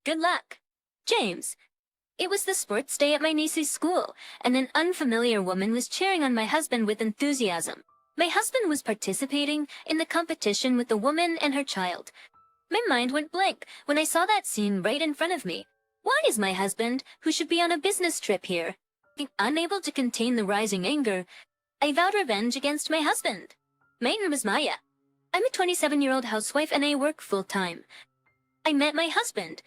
Good luck. James. It was the sports day at my niece's school, and an unfamiliar woman was cheering on my husband with enthusiasm. My husband was participating in the competition with the woman and her child. My mind went blank when I saw that scene right in front of me. Why is my husband, who should be on a business trip here? Being unable to contain the rising anger, I vowed revenge against my husband. My name is Maya. I'm a 27-year-old housewife and I work full-time. I met my husband,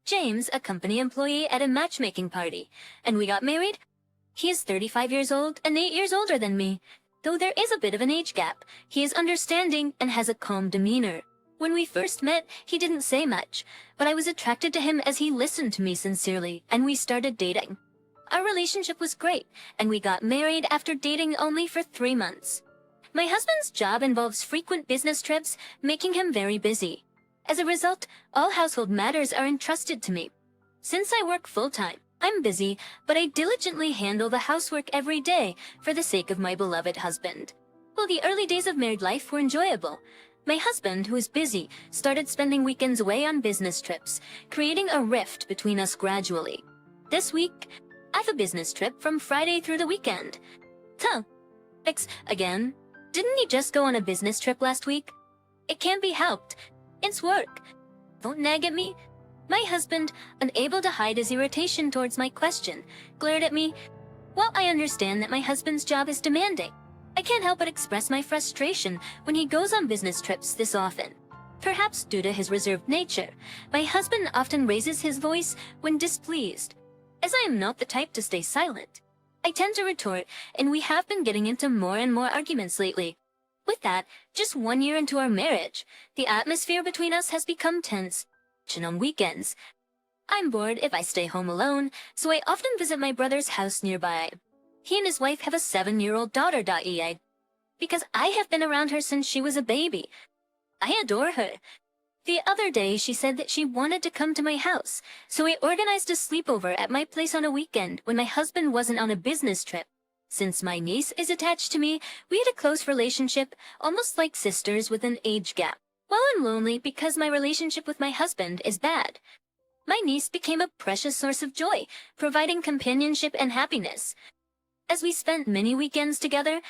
James, a company employee, at a matchmaking party, and we got married. He is 35 years old and 8 years older than me. Though there is a bit of an age gap, he is understanding and has a calm demeanor. When we first met, he didn't say much, but I was attracted to him as he listened to me sincerely, and we started dating. Our relationship was great, and we got married after dating only for 3 months. My husband's job involves frequent business trips, making him very busy. As a result, all household matters are entrusted to me. Since I work full-time, I'm busy, but I diligently handle the housework every day for the sake of my beloved husband. While the early days of married life were enjoyable, my husband, who is busy, started spending weekends away on business trips, creating a rift between us gradually. This week, I have a business trip from Friday through the weekend. Again? Didn't he just go on a business trip last week? It can't be helped. It's work. Don't nag at me. My husband, unable to hide his irritation towards my question, glared at me. While I understand that my husband's job is demanding, I can't help but express my frustration when he goes on business trips this often. Perhaps due to his reserved nature, my husband often raises his voice when displeased. As I am not the type to stay silent, I tend to retort, and we have been getting into more and more arguments lately. With that, just 1 year into our marriage, the atmosphere between us has become tense. On weekends, I'm bored if I stay home alone, so I often visit my brother's house nearby. He and his wife have a 7-year-old daughter. Because I have been around her since she was a baby. I adore her. The other day she said that she wanted to come to my house, so I organized a sleepover at my place on a weekend when my husband wasn't on a business trip. Since my niece is attached to me, we had a close relationship, almost like sisters with an age gap. While I'm lonely because my relationship with my husband is bad, my niece became a precious source of joy, providing companionship and happiness. As we spent many weekends together,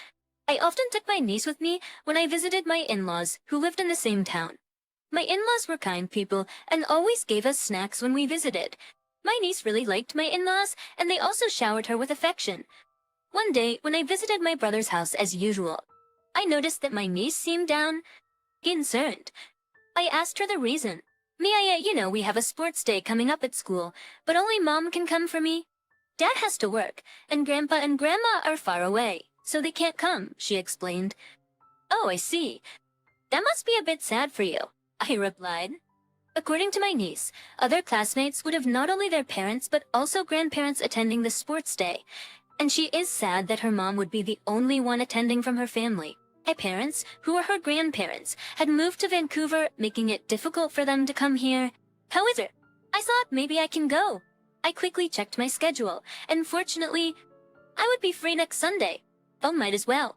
I often took my niece with me when I visited my in-laws, who lived in the same town. My in-laws were kind people and always gave us snacks when we visited. My niece really liked my in-laws, and they also showered her with affection. One day, when I visited my brother's house as usual, I noticed that my niece seemed down, concerned. I asked her the reason. Mia, we have a sports day coming up at school, but only Mom can come for me. Dad has to work, and Grandpa and Grandma are far away, so they can't come, she explained. Oh, I see. That must be a bit sad for you, I replied. According to my niece, other classmates would have not only their parents but also grandparents attending the sports day, and she is sad that her mom would be the only one attending from her family. My parents, who were her grandparents, had moved to Vancouver, making it difficult for them to come here. However, I thought maybe I can go. I quickly checked my schedule, and fortunately, I would be free next Sunday. Oh, might as well.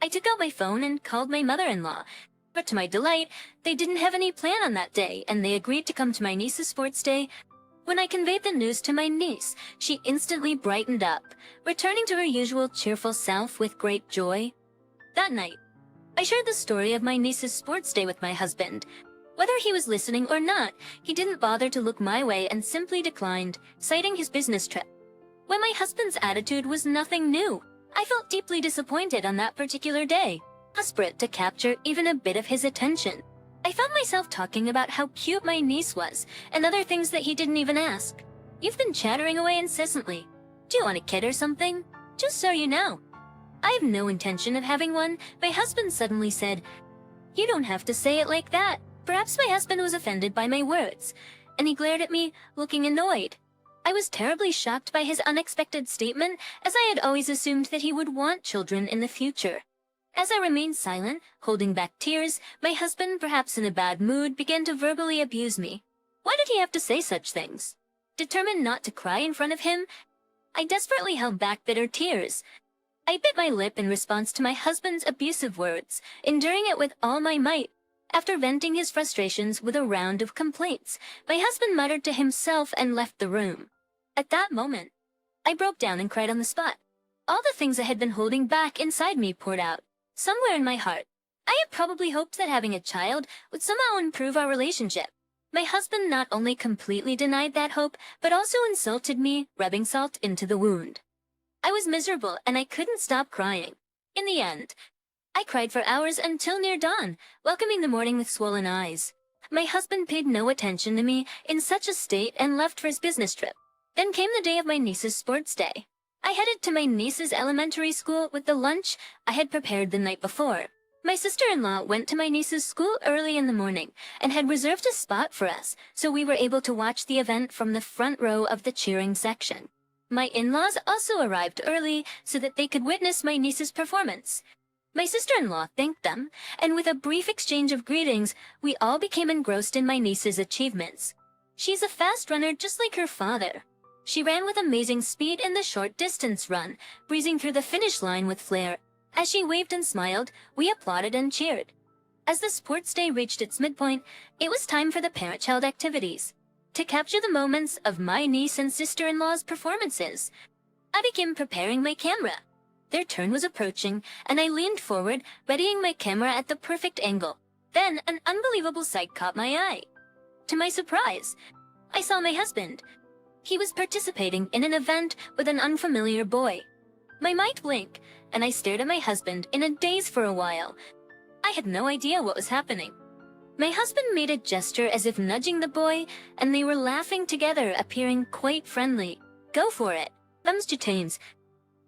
I took out my phone and called my mother-in-law. But to my delight, they didn't have any plan on that day, and they agreed to come to my niece's sports day. When I conveyed the news to my niece, she instantly brightened up, returning to her usual cheerful self with great joy. That night, I shared the story of my niece's sports day with my husband. Whether he was listening or not, he didn't bother to look my way and simply declined, citing his business trip. When my husband's attitude was nothing new, I felt deeply disappointed on that particular day, desperate to capture even a bit of his attention. I found myself talking about how cute my niece was, and other things that he didn't even ask. You've been chattering away incessantly. Do you want a kid or something? Just so you know. I have no intention of having one, my husband suddenly said. You don't have to say it like that. Perhaps my husband was offended by my words, and he glared at me, looking annoyed. I was terribly shocked by his unexpected statement, as I had always assumed that he would want children in the future. As I remained silent, holding back tears, my husband, perhaps in a bad mood, began to verbally abuse me. Why did he have to say such things? Determined not to cry in front of him, I desperately held back bitter tears. I bit my lip in response to my husband's abusive words, enduring it with all my might. After venting his frustrations with a round of complaints, my husband muttered to himself and left the room. At that moment, I broke down and cried on the spot. All the things I had been holding back inside me poured out. Somewhere in my heart, I had probably hoped that having a child would somehow improve our relationship. My husband not only completely denied that hope, but also insulted me, rubbing salt into the wound. I was miserable and I couldn't stop crying. In the end, I cried for hours until near dawn, welcoming the morning with swollen eyes. My husband paid no attention to me in such a state and left for his business trip. Then came the day of my niece's sports day. I headed to my niece's elementary school with the lunch I had prepared the night before. My sister-in-law went to my niece's school early in the morning and had reserved a spot for us, so we were able to watch the event from the front row of the cheering section. My in-laws also arrived early so that they could witness my niece's performance. My sister-in-law thanked them, and with a brief exchange of greetings, we all became engrossed in my niece's achievements. She's a fast runner just like her father. She ran with amazing speed in the short distance run, breezing through the finish line with flair. As she waved and smiled, we applauded and cheered. As the sports day reached its midpoint, it was time for the parent-child activities. To capture the moments of my niece and sister-in-law's performances, I began preparing my camera. Their turn was approaching, and I leaned forward, readying my camera at the perfect angle. Then, an unbelievable sight caught my eye. To my surprise, I saw my husband. He was participating in an event with an unfamiliar boy. My mind blinked, and I stared at my husband in a daze for a while. I had no idea what was happening. My husband made a gesture as if nudging the boy, and they were laughing together, appearing quite friendly. "Go for it, Mums Jatains."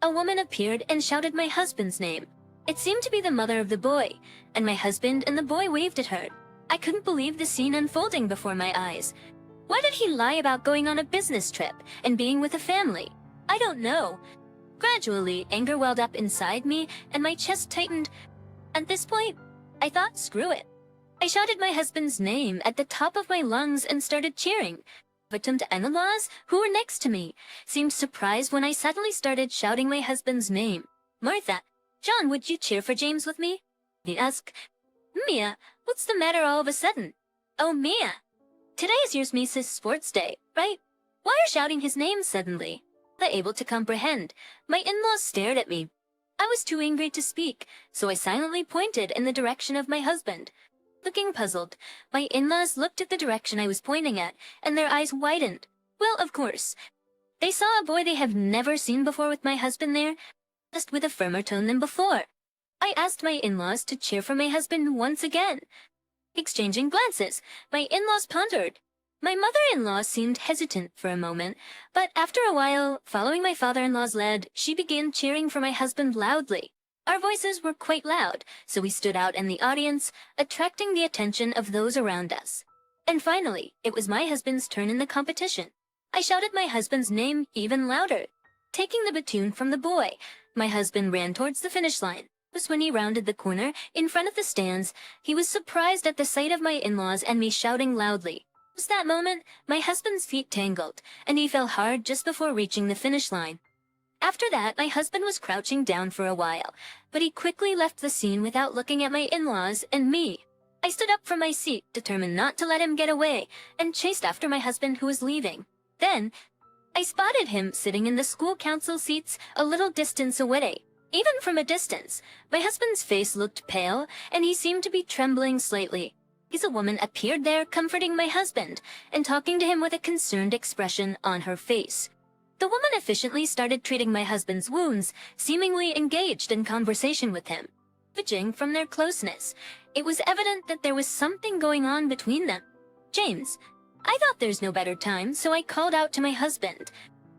A woman appeared and shouted my husband's name. It seemed to be the mother of the boy, and my husband and the boy waved at her. I couldn't believe the scene unfolding before my eyes. Why did he lie about going on a business trip and being with a family? I don't know. Gradually, anger welled up inside me, and my chest tightened. At this point, I thought, screw it. I shouted my husband's name at the top of my lungs and started cheering. Victim in-laws, who were next to me, seemed surprised when I suddenly started shouting my husband's name. "Martha, John, would you cheer for James with me?" He asked. "Mia, what's the matter all of a sudden?" "Oh, Mia, today is your niece's sports day, right? Why are you shouting his name suddenly?" Able to comprehend, my in-laws stared at me. I was too angry to speak, so I silently pointed in the direction of my husband. Looking puzzled, my in-laws looked at the direction I was pointing at, and their eyes widened. Well, of course. They saw a boy they have never seen before with my husband there, just with a firmer tone than before. I asked my in-laws to cheer for my husband once again. Exchanging glances, my in-laws pondered. My mother-in-law seemed hesitant for a moment, but after a while, following my father-in-law's lead, she began cheering for my husband loudly. Our voices were quite loud, so we stood out in the audience, attracting the attention of those around us. And finally, it was my husband's turn in the competition. I shouted my husband's name even louder. Taking the baton from the boy, my husband ran towards the finish line. Just when he rounded the corner, in front of the stands, he was surprised at the sight of my in-laws and me shouting loudly. Just that moment, my husband's feet tangled, and he fell hard just before reaching the finish line. After that, my husband was crouching down for a while, but he quickly left the scene without looking at my in-laws and me. I stood up from my seat, determined not to let him get away, and chased after my husband who was leaving. Then, I spotted him sitting in the school council seats a little distance away. Even from a distance, my husband's face looked pale, and he seemed to be trembling slightly. A woman appeared there comforting my husband and talking to him with a concerned expression on her face. The woman efficiently started treating my husband's wounds, seemingly engaged in conversation with him. Judging from their closeness, it was evident that there was something going on between them. "James, I thought there's no better time, so I called out to my husband."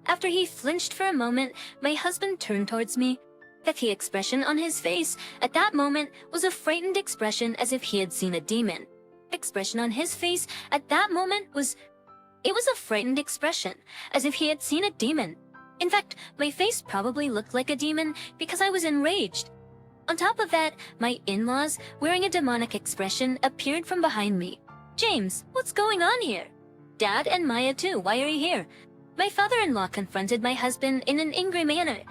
After he flinched for a moment, my husband turned towards me. The expression on his face at that moment was a frightened expression as if he had seen a demon. Expression on his face at that moment was a frightened expression, as if he had seen a demon. In fact, my face probably looked like a demon because I was enraged. On top of that, my in-laws, wearing a demonic expression, appeared from behind me. "James, what's going on here?" "Dad and Maya too, why are you here?" My father-in-law confronted my husband in an angry manner.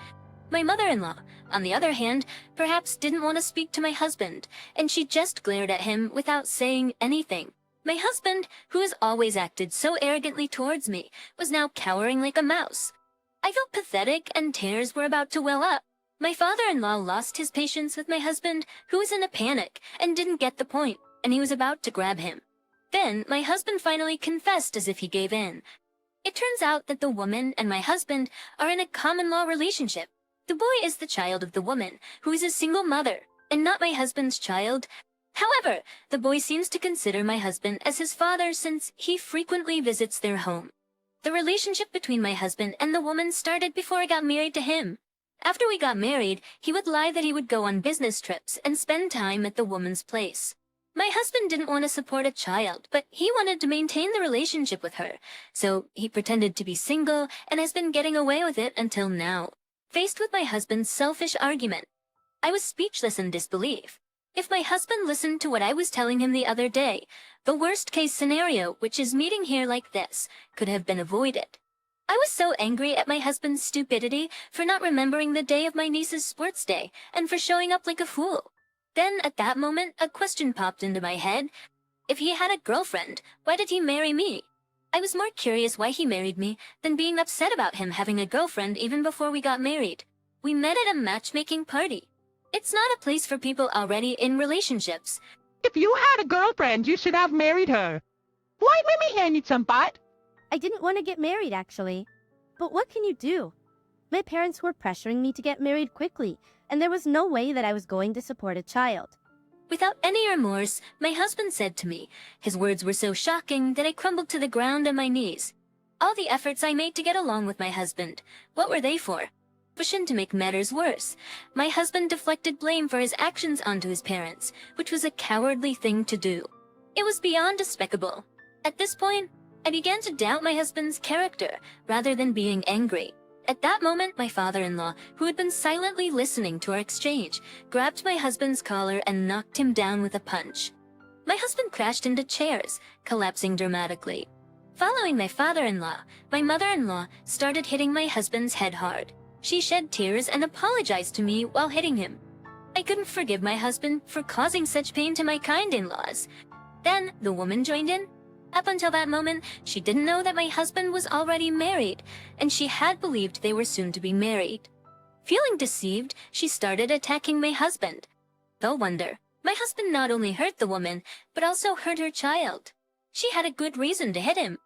My mother-in-law, on the other hand, perhaps didn't want to speak to my husband, and she just glared at him without saying anything. My husband, who has always acted so arrogantly towards me, was now cowering like a mouse. I felt pathetic and tears were about to well up. My father-in-law lost his patience with my husband, who was in a panic and didn't get the point, and he was about to grab him. Then, my husband finally confessed as if he gave in. It turns out that the woman and my husband are in a common-law relationship. The boy is the child of the woman, who is a single mother, and not my husband's child. However, the boy seems to consider my husband as his father since he frequently visits their home. The relationship between my husband and the woman started before I got married to him. After we got married, he would lie that he would go on business trips and spend time at the woman's place. My husband didn't want to support a child, but he wanted to maintain the relationship with her, so he pretended to be single and has been getting away with it until now. Faced with my husband's selfish argument, I was speechless in disbelief. If my husband listened to what I was telling him the other day, the worst-case scenario, which is meeting here like this, could have been avoided. I was so angry at my husband's stupidity for not remembering the day of my niece's sports day and for showing up like a fool. Then, at that moment, a question popped into my head. If he had a girlfriend, why did he marry me? I was more curious why he married me than being upset about him having a girlfriend even before we got married. We met at a matchmaking party. It's not a place for people already in relationships. If you had a girlfriend, you should have married her. Why, let me hand you some pot. I didn't want to get married, actually. But what can you do? My parents were pressuring me to get married quickly, and there was no way that I was going to support a child. Without any remorse, my husband said to me. His words were so shocking that I crumbled to the ground on my knees. All the efforts I made to get along with my husband, what were they for? To make matters worse, my husband deflected blame for his actions onto his parents, which was a cowardly thing to do. It was beyond despicable. At this point, I began to doubt my husband's character, rather than being angry. At that moment, my father-in-law, who had been silently listening to our exchange, grabbed my husband's collar and knocked him down with a punch. My husband crashed into chairs, collapsing dramatically. Following my father-in-law, my mother-in-law started hitting my husband's head hard. She shed tears and apologized to me while hitting him. I couldn't forgive my husband for causing such pain to my kind in-laws. Then, the woman joined in. Up until that moment, she didn't know that my husband was already married, and she had believed they were soon to be married. Feeling deceived, she started attacking my husband. No wonder. My husband not only hurt the woman, but also hurt her child. She had a good reason to hit him.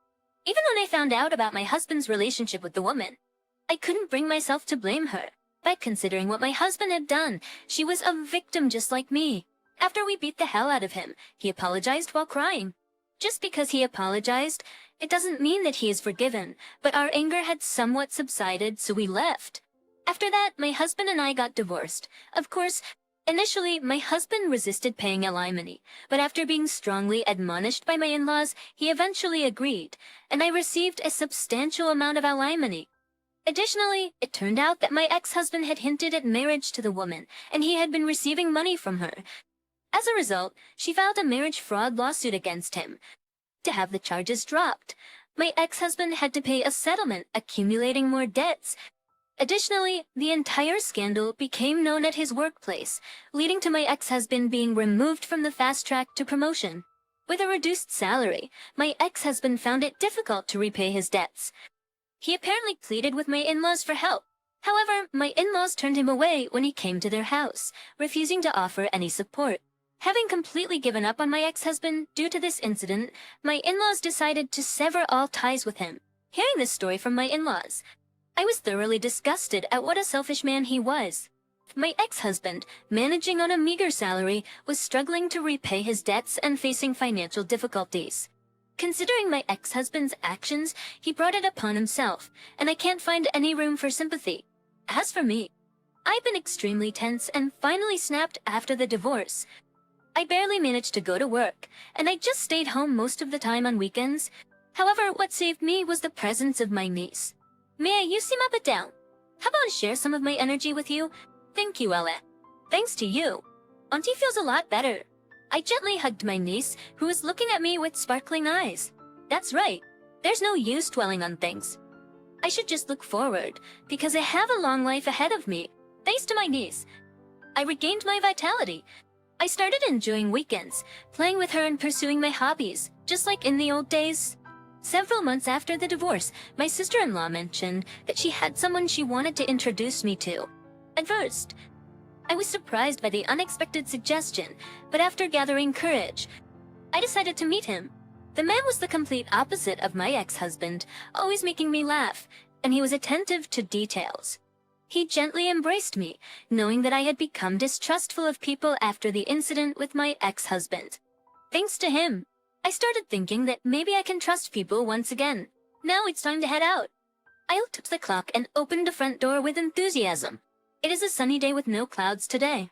Even when I found out about my husband's relationship with the woman, I couldn't bring myself to blame her. But considering what my husband had done, she was a victim just like me. After we beat the hell out of him, he apologized while crying. Just because he apologized, it doesn't mean that he is forgiven, but our anger had somewhat subsided, so we left. After that, my husband and I got divorced. Of course, initially, my husband resisted paying alimony, but after being strongly admonished by my in-laws, he eventually agreed, and I received a substantial amount of alimony. Additionally, it turned out that my ex-husband had hinted at marriage to the woman, and he had been receiving money from her. As a result, she filed a marriage fraud lawsuit against him. To have the charges dropped, my ex-husband had to pay a settlement, accumulating more debts. Additionally, the entire scandal became known at his workplace, leading to my ex-husband being removed from the fast track to promotion. With a reduced salary, my ex-husband found it difficult to repay his debts. He apparently pleaded with my in-laws for help. However, my in-laws turned him away when he came to their house, refusing to offer any support. Having completely given up on my ex-husband due to this incident, my in-laws decided to sever all ties with him. Hearing this story from my in-laws, I was thoroughly disgusted at what a selfish man he was. My ex-husband, managing on a meager salary, was struggling to repay his debts and facing financial difficulties. Considering my ex-husband's actions, he brought it upon himself, and I can't find any room for sympathy. As for me, I've been extremely tense and finally snapped after the divorce. I barely managed to go to work, and I just stayed home most of the time on weekends. However, what saved me was the presence of my niece. Mia, you seem a bit down. How about I share some of my energy with you? Thank you, Ella. Thanks to you, Auntie feels a lot better. I gently hugged my niece, who was looking at me with sparkling eyes. That's right. There's no use dwelling on things. I should just look forward, because I have a long life ahead of me. Thanks to my niece, I regained my vitality. I started enjoying weekends, playing with her and pursuing my hobbies, just like in the old days. Several months after the divorce, my sister-in-law mentioned that she had someone she wanted to introduce me to. At first, I was surprised by the unexpected suggestion, but after gathering courage, I decided to meet him. The man was the complete opposite of my ex-husband, always making me laugh, and he was attentive to details. He gently embraced me, knowing that I had become distrustful of people after the incident with my ex-husband. Thanks to him, I started thinking that maybe I can trust people once again. Now it's time to head out. I looked up the clock and opened the front door with enthusiasm. It is a sunny day with no clouds today.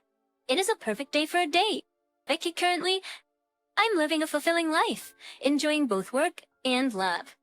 It is a perfect day for a date. Currently, I'm living a fulfilling life, enjoying both work and love.